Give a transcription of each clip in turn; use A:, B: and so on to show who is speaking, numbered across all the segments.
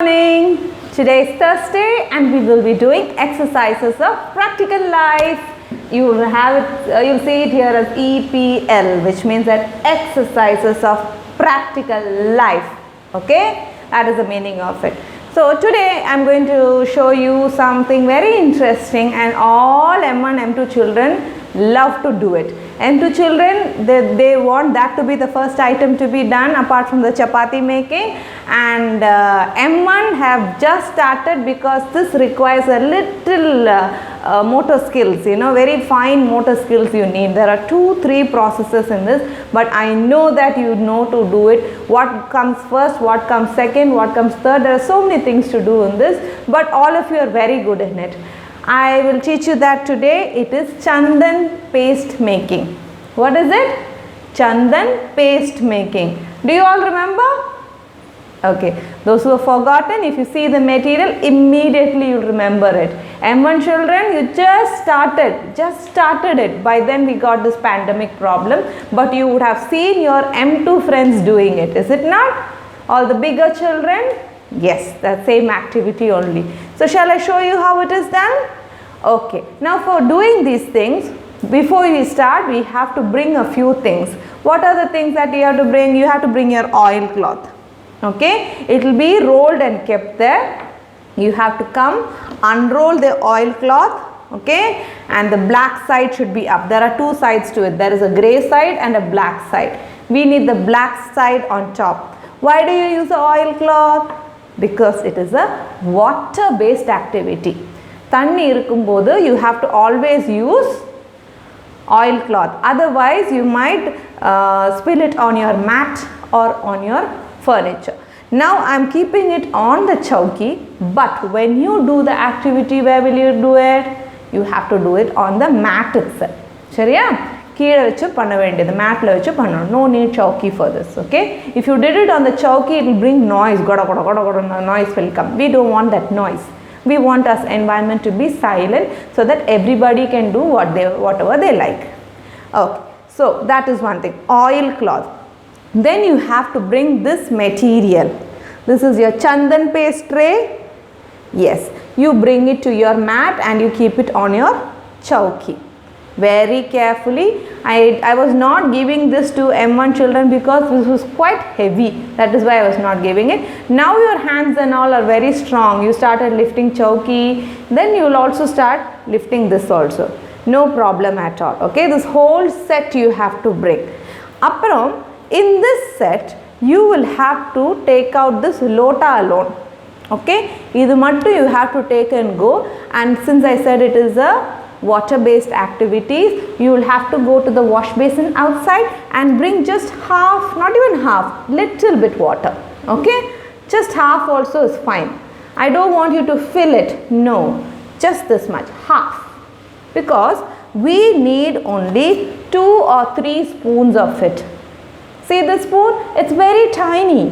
A: Morning. Today is Thursday and we will be doing exercises of practical life. You will have it, you'll see it here as EPL, which means that exercises of practical life. Okay, that is the meaning of it. So today I'm going to show you something very interesting, and all M1 M2 children love to do it. M2 children, they want that to be the first item to be done apart from the chapati making, and M1 have just started because this requires a little motor skills, very fine motor skills you need. There are 2-3 processes in this, but I know that you know to do it. What comes first, what comes second, what comes third, there are so many things to do in this, but all of you are very good in it. I will teach you that today. It is Chandan paste making. What is it? Chandan paste making. Do you all remember? Okay. Those who have forgotten, if you see the material, immediately you will remember it. M1 children, you just started it. By then we got this pandemic problem, but you would have seen your M2 friends doing it. Is it not? All the bigger children? Yes, the same activity only. So shall I show you how it is done? Okay. Now for doing these things, before we start, we have to bring a few things. What are the things that you have to bring? You have to bring your oilcloth. Okay. It will be rolled and kept there. You have to come, unroll the oilcloth. Okay. And the black side should be up. There are two sides to it. There is a grey side and a black side. We need the black side on top. Why do you use the oilcloth? Because it is a water based activity. Thanni irukkumbodhu you have to always use oilcloth, otherwise you might spill it on your mat or on your furniture. Now I am keeping it on the chowki, but when you do the activity, where will you do it? You have to do it on the mat itself. Shariya? கீழே வச்சு பண்ண வேண்டியது, மேட்டில் வச்சு பண்ணணும். No need chowki for this. Okay, if you did it on the chowki, it will bring noise. Goda goda goda goda noise will come. We don't want that noise. We want our environment to be silent so that everybody can do whatever they like. Okay, so that is one thing. Oilcloth. Then you have to bring this material. This is your Chandan paste tray. Yes, you bring it to your mat and you keep it on your chowki. Very carefully. I was not giving this to M1 children because this was quite heavy. That is why I was not giving it. Now your hands and all are very strong. You started lifting chowki. Then you will also start lifting this also. No problem at all. Okay, this whole set you have to bring. Apparam, in this set, you will have to take out this lota alone. Okay, idu mattu you have to take and go. And since I said it is a water based activities, you will have to go to the wash basin outside and bring just half, not even half, little bit water. Okay, just half also is fine. I don't want you to fill it, no, just this much, half, because we need only 2 or 3 spoons of it. See this spoon, it's very tiny.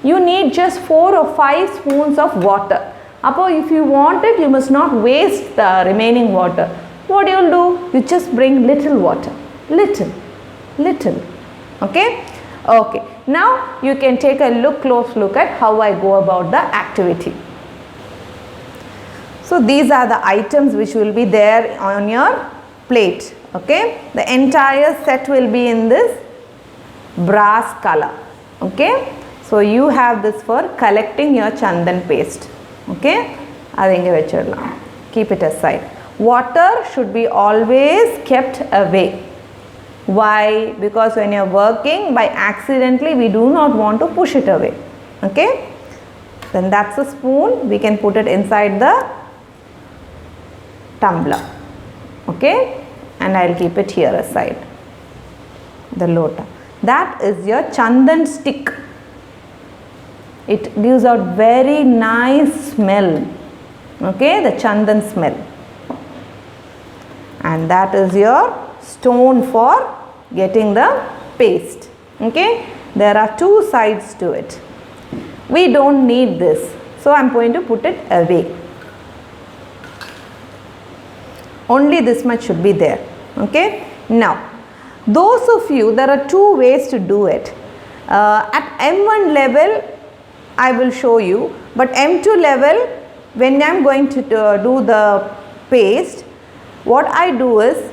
A: You need just 4 or 5 spoons of water. If you want it, you must not waste the remaining water. What you will do? You just bring little water, little. Okay. Okay. Now you can take a close look at how I go about the activity. So these are the items which will be there on your plate. Okay. The entire set will be in this brass color. Okay. So you have this for collecting your Chandan paste. Okay. Keep it aside. Water should be always kept away. Why? Because when you are working, by accidentally we do not want to push it away. Okay. Then that's a spoon. We can put it inside the tumbler. Okay. And I will keep it here aside. The lota. That is your Chandan stick. It gives out very nice smell. Okay, the Chandan smell. And that is your stone for getting the paste. Okay, there are 2 sides to it. We don't need this, so I am going to put it away. Only this much should be there. Okay, now those of you, there are 2 ways to do it. At M1 level, I will show you But M2 level, when I am going to do the paste, what I do is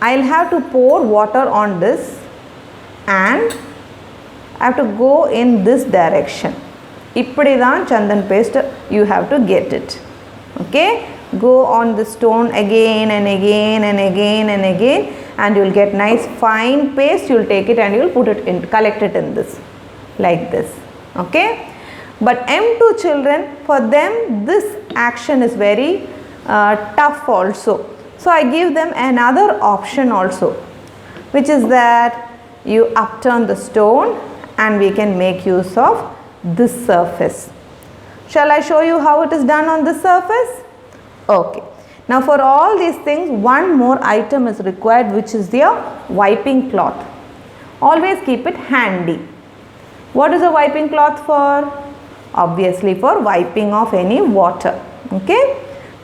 A: I will have to pour water on this and I have to go in this direction. Ippadithaan chandan paste you have to get it. Okay, go on the stone again and again and again and again, and you will get nice fine paste. You will take it and you will put it in, collect it in this, like this. Okay, but M2 children, for them this action is very tough also. So I give them another option also, which is that you upturn the stone and we can make use of this surface. Shall I show you how it is done on this surface? Okay. Now for all these things, one more item is required, which is your wiping cloth. Always keep it handy. What is a wiping cloth for? Obviously for wiping off any water. Okay.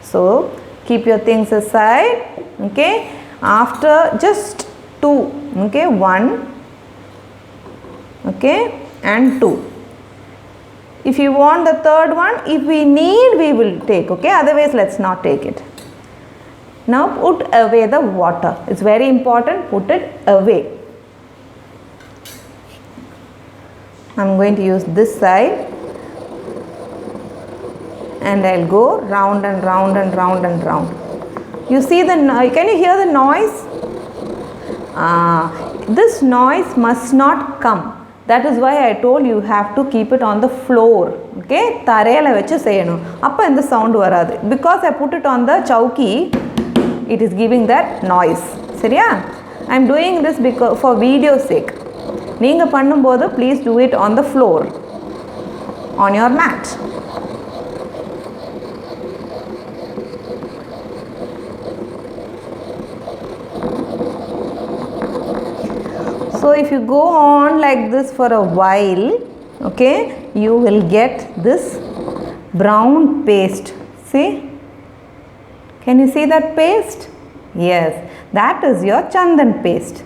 A: So keep your things aside. Okay. After just 2. Okay. 1. Okay. And 2. If you want the third one, if we need, we will take. Okay. Otherwise, let's not take it. Now put away the water. It's very important. Put it away. I'm going to use this side. And I'll go round and round and round and round. You see the, can you hear the noise? This noise must not come. That is why I told you have to keep it on the floor. Okay, tarela vechu seyanum. Appa indha sound varadhu. Because I put it on the chowki, it is giving that noise. Seriya? I am doing this because for video sake. Neenga pannumbodhu, please do it on the floor, on your mat. So if you go on like this for a while, okay, you will get this brown paste. See? Can you see that paste? Yes, that is your chandan paste.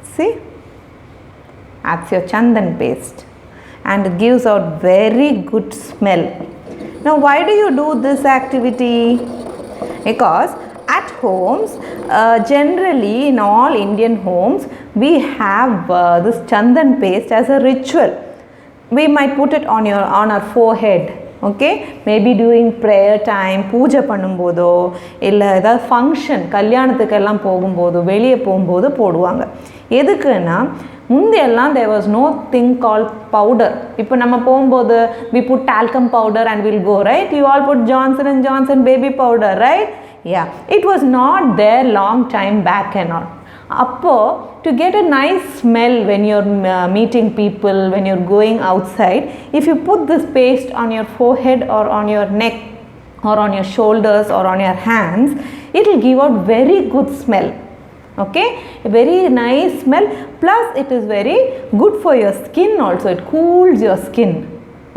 A: See? That's your chandan paste. And it gives out very good smell. Now why do you do this activity? Because at homes, generally in all Indian homes, we have this chandan paste as a ritual. We might put it on our forehead. Okay, maybe during prayer time, puja பண்ணும்போதோ இல்ல ஏதாவது function கல்யாணத்துக்கு எல்லாம் போகும்போது வெளியே போகும்போது போடுவாங்க. எதுக்குன்னா முந்தையெல்லாம் there was no thing called powder. இப்போ நம்ம போகும்போது we put talcum powder and we'll go, right? You all put Johnson and Johnson baby powder, right? Yeah, it was not there long time back and all. Appo, to get a nice smell when you're meeting people, when you're going outside, if you put this paste on your forehead or on your neck or on your shoulders or on your hands, it will give out very good smell. Okay, a very nice smell, plus it is very good for your skin also. It cools your skin.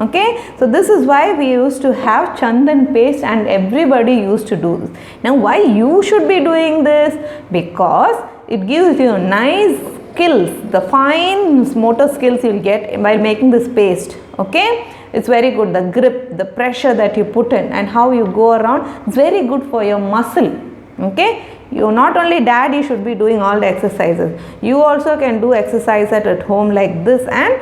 A: Okay, so this is why we used to have chandan paste and everybody used to do this. Now why you should be doing this? Because it gives you nice skills, the fine motor skills you will get while making this paste. Okay, it's very good. The grip, the pressure that you put in and how you go around, it's very good for your muscle. Okay, you not only daddy should be doing all the exercises, you also can do exercise at home like this and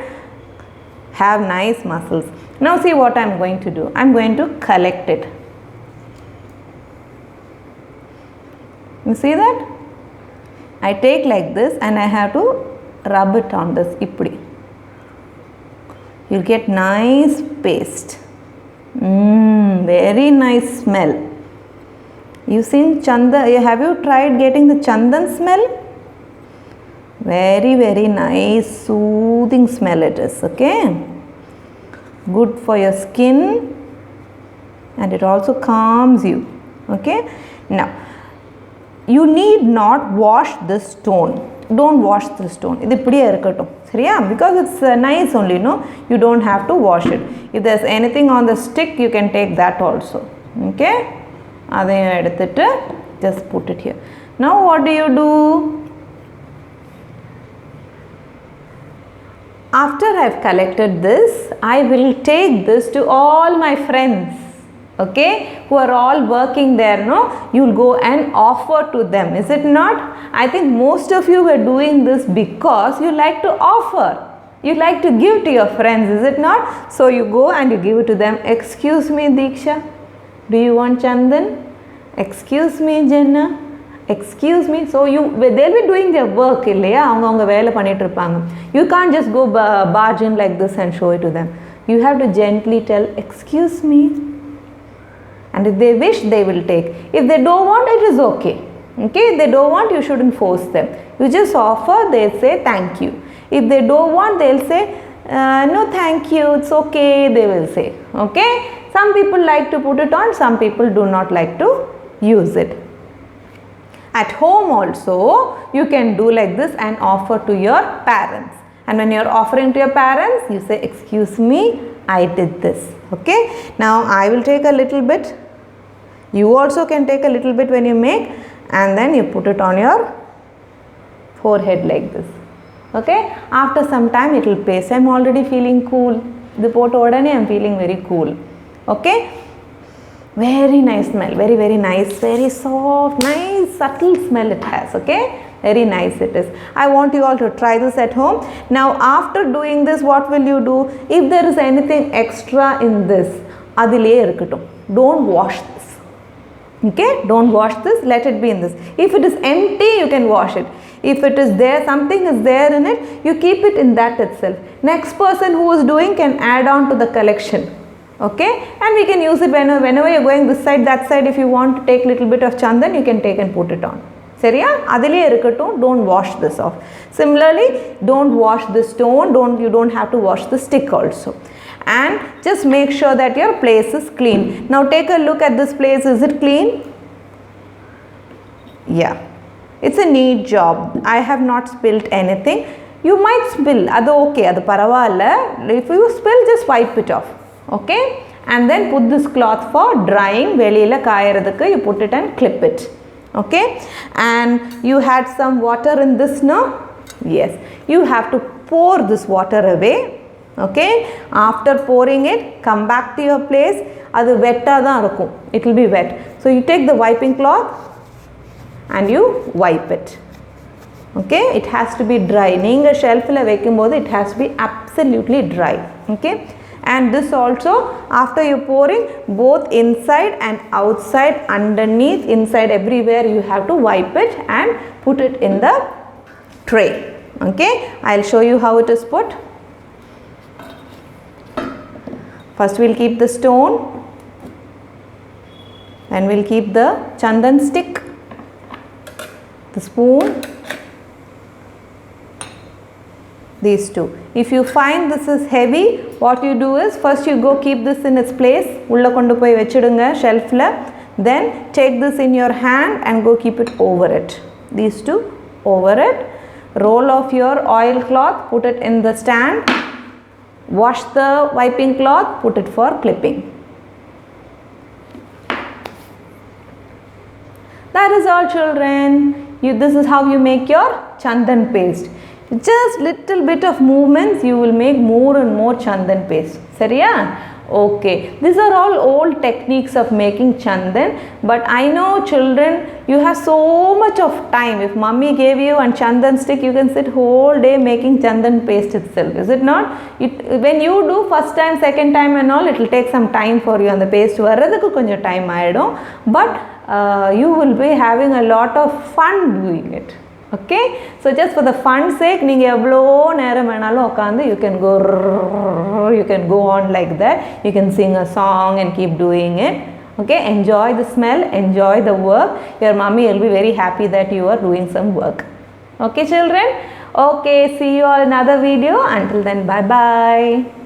A: have nice muscles. Now see what I am going to do. I am going to collect it. You see that? I take like this and I have to rub it on this ipdi. You will get nice paste. Very nice smell. You seen chandan? Have you tried getting the chandan smell? Very, very nice, soothing smell it is. Okay, good for your skin and it also calms you. Okay, now you need not wash this stone. Don't wash the stone. Because it's nice only, no? You don't have to wash it. If there's anything on the stick, you can take that also. Okay, just put it here. Now what do? After I have collected this, I will take this to all my friends, okay, who are all working there, no? You will go and offer to them, is it not? I think most of you were doing this because you like to offer. You like to give to your friends, is it not? So you go and you give it to them. Excuse me, Diksha, do you want Chandan? Excuse me, Jenna. Excuse me. So they'll be doing their work, you can't just go barge in like this and show it to them. You have to gently tell, excuse me. And if they wish, they will take. If they don't want, it is okay. Okay, if they don't want, you shouldn't force them. You just offer, they'll say thank you. If they don't want, they'll say no thank you, it's okay, they will say. Okay, some people like to put it on, some people do not like to use it. At home also, you can do like this and offer to your parents. And when you are offering to your parents, you say, excuse me, I did this. Okay, now I will take a little bit. You also can take a little bit when you make, and then you put it on your forehead like this. Okay, after some time it will paste. I am already feeling cool. The pot order, I am feeling very cool. Okay. Very nice smell, very nice, very soft, nice, subtle smell it has, okay? Very nice it is. I want you all to try this at home. Now after doing this, what will you do? If there is anything extra in this, don't wash this. Okay, don't wash this, let it be in this. If it is empty, you can wash it. If it is there, something is there in it, you keep it in that itself. Next person who is doing can add on to the collection. Okay, and we can use it whenever you are going this side, that side. If you want to take little bit of chandan, you can take and put it on. Seriya? Adile irukattum, don't wash this off. Similarly, don't wash the stone, you don't have to wash the stick also. And just make sure that your place is clean. Now take a look at this place, is it clean? Yeah, it's a neat job. I have not spilled anything. You might spill, that's okay, that's paravalla. If you spill, just wipe it off. Okay, and then put this cloth for drying. You put it and clip it. Okay, and you had some water in this now. Yes, you have to pour this water away. Okay, after pouring it, come back to your place. It will be wet. So you take the wiping cloth and you wipe it. Okay, it has to be dry. It has to be absolutely dry. Okay. And this also, after you pouring, both inside and outside, underneath, inside, everywhere, you have to wipe it and put it in the tray. Okay, I will show you how it is put. First we will keep the stone, then we will keep the chandan stick, the spoon, these two. If you find this is heavy, what you do is, first you go keep this in its place, ulla kondu poi vechidunga shelf la, then take this in your hand and go keep it over it. These two over it. Roll off your oil cloth, put it in the stand, wash the wiping cloth, put it for clipping. That is all, children. This is how you make your chandan paste. Just little bit of movements, you will make more and more chandan paste. Sariya? Okay. These are all old techniques of making chandan. But I know, children, you have so much of time. If mummy gave you a chandan stick, you can sit whole day making chandan paste itself. Is it not? When you do first time, second time and all, it will take some time for you, and the paste varadhukku konja time aayidum. But you will be having a lot of fun doing it. Okay, so just for the fun sake, you can go on like that. You can sing a song and keep doing it. Okay, enjoy the smell, enjoy the work. Your mommy will be very happy that you are doing some work. Okay, children. Okay, see you all in another video. Until then, bye bye.